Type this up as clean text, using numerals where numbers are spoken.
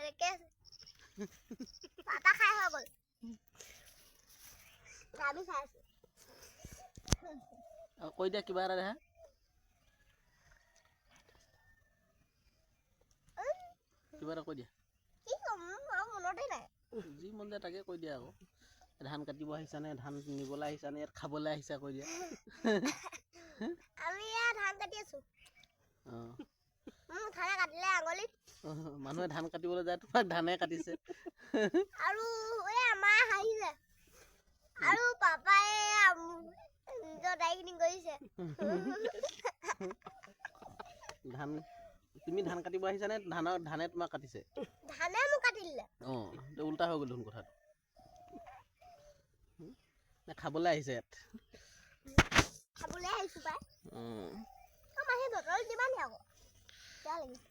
এনেকে চাহ খাই হৈ গ'ল আমি চাই আছো কৈ দিয়া কিবা এটা দেখা কিবা এটা কৈ দিয়া কি কম মনতে নাই যি মন যায় তাকে কৈ দিয়া আকৌ ধান কাটিব আহিছানে ধান নিবলৈ আহিছানে ইয়াত খাবলৈ আহিছা কৈ দিয়া আমি ইয়াত ধান কাটি আছো ধানে কাটিলে আঙুলিত মানুহে ধান কাটিবলৈ যায় তোমাক ধানে কাটিছে আৰু এই আমাৰ হাঁহিছে আৰু পাপাই নিজৰ দাইখিনি কৰিছে ধান তুমি ধান কাটিব আহিছানে ধানে তোমাক কাটিছে ধানে মোক কাটি দিলে উল্টা হৈ গ'ল দেখোন কথাটো খাবলৈ আহিছে ইয়াত খাবলৈ আহিছো পাই মাহী বটল দিবা নি আকৌ বেয়া লাগিছে